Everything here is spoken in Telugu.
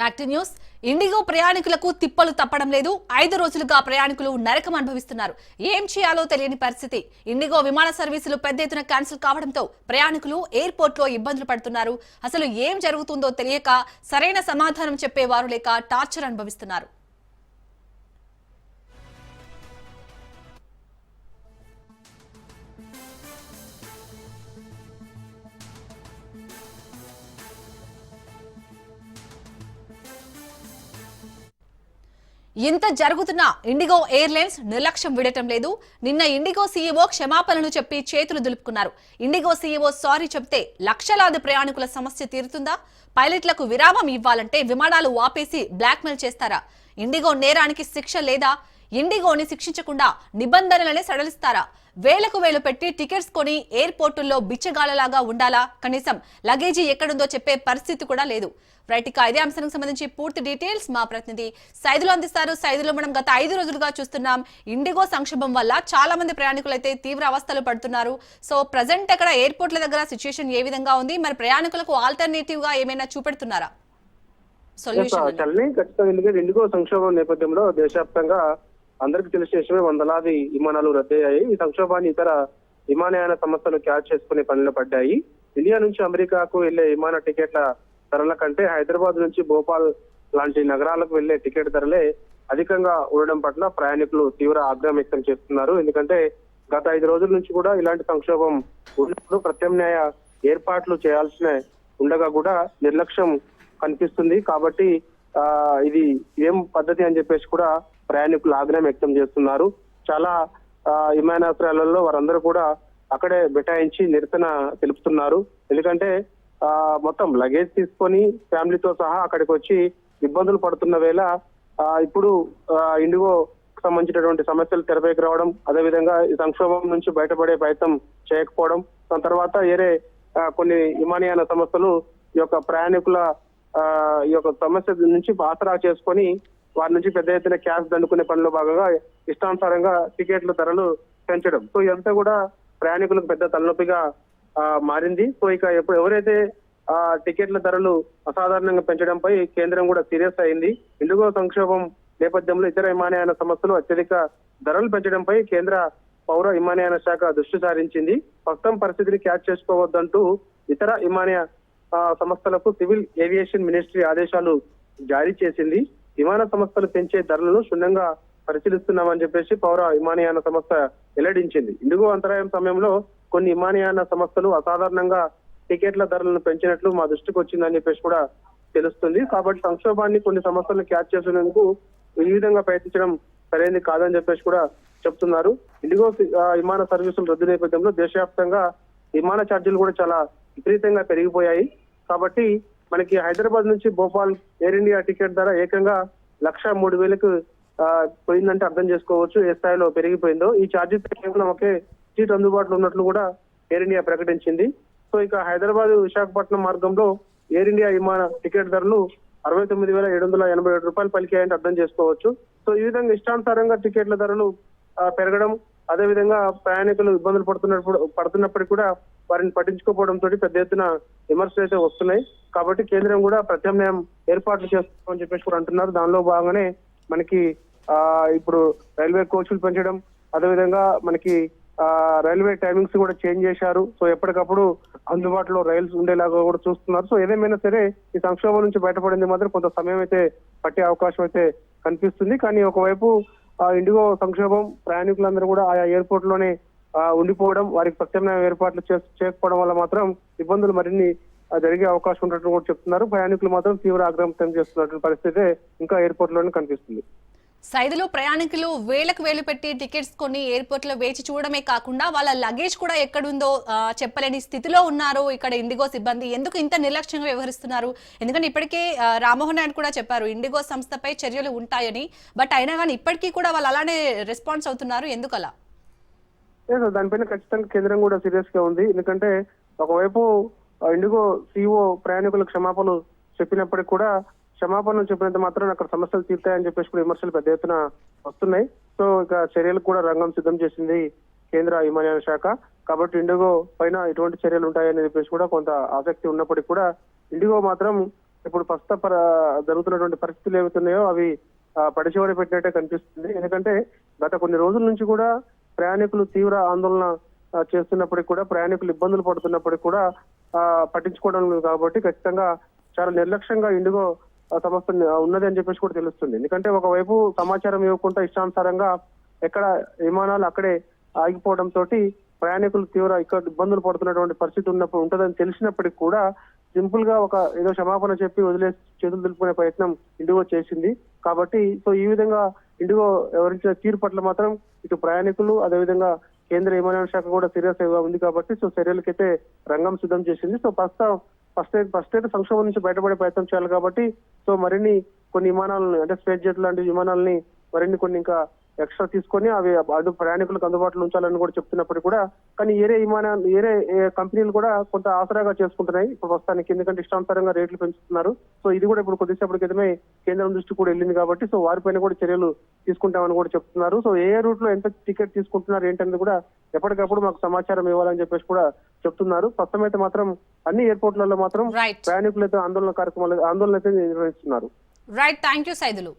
Active news. ఇండిగో ప్రయాణికులకు తిప్పలు తప్పడం లేదు. 5 రోజులుగా ప్రయాణికులు నరకం అనుభవిస్తున్నారు. ఏం చేయాలో తెలియని పరిస్థితి. ఇండిగో విమాన సర్వీసులు పెద్ద ఎత్తున క్యాన్సిల్ కావడంతో ప్రయాణికులు ఎయిర్పోర్ట్ లో ఇబ్బందులు పడుతున్నారు. అసలు ఏం జరుగుతుందో తెలియక సరైన సమాధానం చెప్పేవారు లేక టార్చర్ అనుభవిస్తున్నారు. ఇంత జరుగుతున్నా ఇండిగో ఎయిర్లైన్స్ నిర్లక్ష్యం విడటం లేదు. నిన్న ఇండిగో సీఈఓ క్షమాపణలు చెప్పి చేతులు దులుపుకున్నారు. ఇండిగో సీఈఓ సారీ చెప్తే లక్షలాది ప్రయాణికుల సమస్య తీరుతుందా? పైలట్లకు విరామం ఇవ్వాలంటే విమానాలు ఆపేసి బ్లాక్మెయిల్ చేస్తారా? ఇండిగో నేరానికి శిక్ష లేదా? ఇండిగోని శిక్షించకుండా నిబంధనలనే సడలిస్తారా? వేలకు వేలు పెట్టి టికెట్స్ కొని ఎయిర్పోర్టుల్లో బిచ్చగాళ్లలాగా ఉండాలా? కనీసం లగేజీ ఎక్కడుందో చెప్పే పరిస్థితి కూడా లేదు. రైట్, ఇక ఇదే అంశానికి సంబంధించి పూర్తి డీటెయిల్స్ మా ప్రతినిధి సైదులు అందిస్తారు. సైదులు, మనం గత 5 రోజులుగా చూస్తున్నాం ఇండిగో సంక్షోభం వల్ల చాలా మంది ప్రయాణికులు అయితే తీవ్ర అవస్థలు పడుతున్నారు. సో ప్రజెంట్ అక్కడ ఎయిర్పోర్ట్ల దగ్గర సిచ్యుయేషన్ ఏ విధంగా ఉంది? మరి ప్రయాణికులకు ఆల్టర్నేటివ్ గా ఏమైనా చూపెడుతున్నారా సొల్యూషన్? ఇండిగో సంక్షోభం నేపథ్యంలో దేశవ్యాప్తంగా అందరికీ తెలిసిన విషయమే, వందలాది విమానాలు రద్దయ్యాయి. ఈ సంక్షోభాన్ని ఇతర విమానయాన సంస్థలు క్యాచ్ చేసుకునే పనిలో పడ్డాయి. ఇండియా నుంచి అమెరికాకు వెళ్లే విమాన టికెట్ల ధరల కంటే హైదరాబాద్ నుంచి భోపాల్ లాంటి నగరాలకు వెళ్లే టికెట్ ధరలే అధికంగా ఉండడం పట్ల ప్రయాణికులు తీవ్ర ఆగ్రహం వ్యక్తం చేస్తున్నారు. ఎందుకంటే గత 5 రోజుల నుంచి కూడా ఇలాంటి సంక్షోభం ఉన్నప్పుడు ప్రత్యామ్నాయ ఏర్పాట్లు చేయాల్సిన ఉండగా కూడా నిర్లక్ష్యం కనిపిస్తుంది. కాబట్టి ఇది ఏం పద్ధతి అని చెప్పేసి కూడా ప్రయాణికులు ఆగ్రహం వ్యక్తం చేస్తున్నారు. చాలా విమానాశ్రయాలలో వారందరూ కూడా అక్కడే బైఠాయించి నిరసన తెలుపుతున్నారు. ఎందుకంటే మొత్తం లగేజ్ తీసుకొని ఫ్యామిలీతో సహా అక్కడికి వచ్చి ఇబ్బందులు పడుతున్న వేళ ఇప్పుడు ఇండిగో సంబంధించినటువంటి సమస్యలు తెరపైకి రావడం, అదేవిధంగా ఈ సంక్షోభం నుంచి బయటపడే ప్రయత్నం చేయకపోవడం, దాని తర్వాత వేరే కొన్ని విమానయాన సంస్థలు ఈ యొక్క ప్రయాణికుల ఈ యొక్క సమస్య నుంచి ఆసరా చేసుకొని వారి నుంచి పెద్ద ఎత్తున క్యాష్ దండుకునే పనిలో భాగంగా ఇష్టానుసారంగా టికెట్ల ధరలు పెంచడం. సో ఇదంతా కూడా ప్రయాణికులకు పెద్ద తలనొప్పిగా మారింది. సో ఇక ఎవరైతే టికెట్ల ధరలు అసాధారణంగా పెంచడంపై కేంద్రం కూడా సీరియస్ అయింది. ఇండిగో సంక్షోభం నేపథ్యంలో ఇతర విమానయాన సంస్థలు అత్యధిక ధరలు పెంచడంపై కేంద్ర పౌర విమానయాన శాఖ దృష్టి సారించింది. ప్రస్తుతం పరిస్థితిని క్యాచ్ చేసుకోవద్దంటూ ఇతర విమానయాన సంస్థలకు సివిల్ ఏవియేషన్ మినిస్ట్రీ ఆదేశాలు జారీ చేసింది. విమాన సంస్థలు పెంచే ధరలను క్షుణ్ణంగా పరిశీలిస్తున్నామని చెప్పేసి పౌర విమానయాన సంస్థ వెల్లడించింది. ఇండిగో అంతరాయం సమయంలో కొన్ని విమానయాన సంస్థలు అసాధారణంగా టికెట్ల ధరలను పెంచినట్లు మా దృష్టికి వచ్చిందని చెప్పేసి కూడా తెలుస్తుంది. కాబట్టి సంక్షోభాన్ని కొన్ని సంస్థలను క్యాచ్ చేసేందుకు ఈ విధంగా ప్రయత్నించడం సరైనది కాదని చెప్పేసి కూడా చెప్తున్నారు. ఇండిగో విమాన సర్వీసులు రద్దు నేపథ్యంలో దేశవ్యాప్తంగా విమాన ఛార్జీలు కూడా చాలా విపరీతంగా పెరిగిపోయాయి. కాబట్టి మనకి హైదరాబాద్ నుంచి భోపాల్ ఎయిర్ ఇండియా టికెట్ ధర ఏకంగా 1,03,000కు పోయిందంటే అర్థం చేసుకోవచ్చు ఏ స్థాయిలో పెరిగిపోయిందో. ఈ ఛార్జీ కేవలం ఒకే సీట్ అందుబాటులో ఉన్నట్లు కూడా ఎయిర్ ఇండియా ప్రకటించింది. సో ఇక హైదరాబాద్ విశాఖపట్నం మార్గంలో ఎయిర్ ఇండియా విమాన టికెట్ ధరలు 69,787 రూపాయలు పలికాయంటే అర్థం చేసుకోవచ్చు. సో ఈ విధంగా ఇష్టానుసారంగా టికెట్ల ధరలు పెరగడం, అదేవిధంగా ప్రయాణికులు ఇబ్బందులు పడుతున్నప్పటికీ కూడా వారిని పట్టించుకోవడంతో పెద్ద ఎత్తున విమర్శలు అయితే వస్తున్నాయి. కాబట్టి కేంద్రం కూడా ప్రత్యామ్నాయం ఏర్పాట్లు చేస్తామని చెప్పేసి కూడా అంటున్నారు. దానిలో భాగంగానే మనకి ఇప్పుడు రైల్వే కోచ్లు పెంచడం, అదేవిధంగా మనకి రైల్వే టైమింగ్స్ కూడా చేంజ్ చేశారు. సో ఎప్పటికప్పుడు అందుబాటులో రైల్స్ ఉండేలాగా కూడా చూస్తున్నారు. సో ఏదేమైనా సరే ఈ సంక్షోభం నుంచి బయటపడింది మాత్రం కొంత సమయం అయితే పట్టే అవకాశం అయితే కనిపిస్తుంది. కానీ ఒకవైపు ఇండిగో సంక్షోభం ప్రయాణికులందరూ కూడా ఆయా ఎయిర్పోర్ట్ లోనే ఉండిపోవడం, వారికి ప్రత్యామ్నాయ ఏర్పాట్లు చేయకపోవడం వల్ల మాత్రం ఇబ్బందులు మరిన్ని జరిగే అవకాశం ఉన్నట్టు కూడా చెప్తున్నారు. ప్రయాణికులు మాత్రం తీవ్ర ఆగ్రహం వ్యక్తం చేస్తున్నటువంటి పరిస్థితి ఇంకా ఎయిర్పోర్ట్ లోనే కనిపిస్తుంది. సైదులో ప్రయాణికులు వేలకు వేలు పెట్టి టికెట్స్ కొని ఎయిర్పోర్ట్ లో వేచి చూడడమే కాకుండా వాళ్ళ లగేజ్ కూడా ఎక్కడుందో చెప్పలేని స్థితిలో ఉన్నారు ఇక్కడ ఇండిగో సిబ్బంది. ఎందుకు ఇంత నిర్లక్ష్యంగా వ్యవహరిస్తున్నారు? ఎందుకంటే ఇప్పటికే రామ్మోహన్ నాయుడు కూడా చెప్పారు ఇండిగో సంస్థపై చర్యలు ఉంటాయని. బట్ అయినా కానీ ఇప్పటికీ కూడా వాళ్ళు అలానే రెస్పాన్స్ అవుతున్నారు. ఎందుకు అలా? దానిపైన ఖచ్చితంగా కేంద్రం కూడా సీరియస్ గా ఉంది. ఎందుకంటే ఒకవైపు ఇండిగో సీఈఓ ప్రయాణికులకు క్షమాపణలు చెప్పినప్పటికీ కూడా క్షమాపణలు చెప్పినంత మాత్రం అక్కడ సమస్యలు తీరుతాయని చెప్పేసి కూడా విమర్శలు పెద్ద ఎత్తున వస్తున్నాయి. సో ఇక చర్యలకు కూడా రంగం సిద్ధం చేసింది కేంద్ర విమానయాన శాఖ. కాబట్టి ఇండిగో పైన ఎటువంటి చర్యలు ఉంటాయని చెప్పేసి కూడా కొంత ఆసక్తి ఉన్నప్పటికీ కూడా ఇండిగో మాత్రం ఇప్పుడు జరుగుతున్నటువంటి పరిస్థితులు ఏవైతున్నాయో అవి పడిచివడి పెట్టినట్టే కనిపిస్తుంది. ఎందుకంటే గత కొన్ని రోజుల నుంచి కూడా ప్రయాణికులు తీవ్ర ఆందోళన చేస్తున్నప్పటికీ కూడా, ప్రయాణికులు ఇబ్బందులు పడుతున్నప్పటికీ కూడా పట్టించుకోవడం లేదు. కాబట్టి ఖచ్చితంగా చాలా నిర్లక్ష్యంగా ఇండిగో సంస్థ ఉన్నది అని చెప్పేసి కూడా తెలుస్తుంది. ఎందుకంటే ఒకవైపు సమాచారం ఇవ్వకుండా ఇష్టానుసారంగా ఎక్కడ విమానాలు అక్కడే ఆగిపోవడం తోటి ప్రయాణికులు తీవ్ర ఇక్కడ ఇబ్బందులు పడుతున్నటువంటి పరిస్థితి ఉంటుందని తెలిసినప్పటికీ కూడా సింపుల్ గా ఏదో క్షమాపణ చెప్పి వదిలేసి చేతులు దులుపుకునే ప్రయత్నం ఇండిగో చేసింది. కాబట్టి సో ఈ విధంగా ఇండిగో ఎవరించిన తీరు పట్ల మాత్రం ఇటు ప్రయాణికులు, అదేవిధంగా కేంద్ర విమానయాన శాఖ కూడా సీరియస్ గా ఉంది. కాబట్టి సో చర్యలకైతే రంగం సిద్ధం చేసింది. సో ఫస్ట్ అయితే సంక్షోభం నుంచి బయటపడే ప్రయత్నం చేయాలి. కాబట్టి సో మరిన్ని కొన్ని విమానాలను, అంటే స్పేస్ జెట్ లాంటి విమానాలని కొన్ని ఇంకా ఎక్స్ట్రా తీసుకొని అవి ప్రయాణికులకు అందుబాటులో ఉంచాలని కూడా చెప్తున్నప్పటికీ కూడా, కానీ ఏరే కంపెనీలు కూడా కొంత ఆసరాగా చేసుకుంటున్నాయి ఇప్పుడు ప్రస్తుతానికి. ఎందుకంటే ఇష్టానుసారంగా రేట్లు పెంచుతున్నారు. సో ఇది కూడా ఇప్పుడు కొద్దిసేపటి క్రితమే కేంద్రం దృష్టి కూడా వెళ్ళింది. కాబట్టి సో వారిపైన కూడా చర్యలు తీసుకుంటామని కూడా చెప్తున్నారు. సో ఏ రూట్ లో ఎంత టికెట్ తీసుకుంటున్నారు ఏంటనేది కూడా ఎప్పటికప్పుడు మాకు సమాచారం ఇవ్వాలని చెప్పేసి కూడా చెప్తున్నారు. ప్రస్తుతం అయితే మాత్రం అన్ని ఎయిర్పోర్ట్లలో మాత్రం రైట్ ప్రయాణికులైతే ఆందోళన అయితే నిర్వహిస్తున్నారు. Right, thank you Saidulu.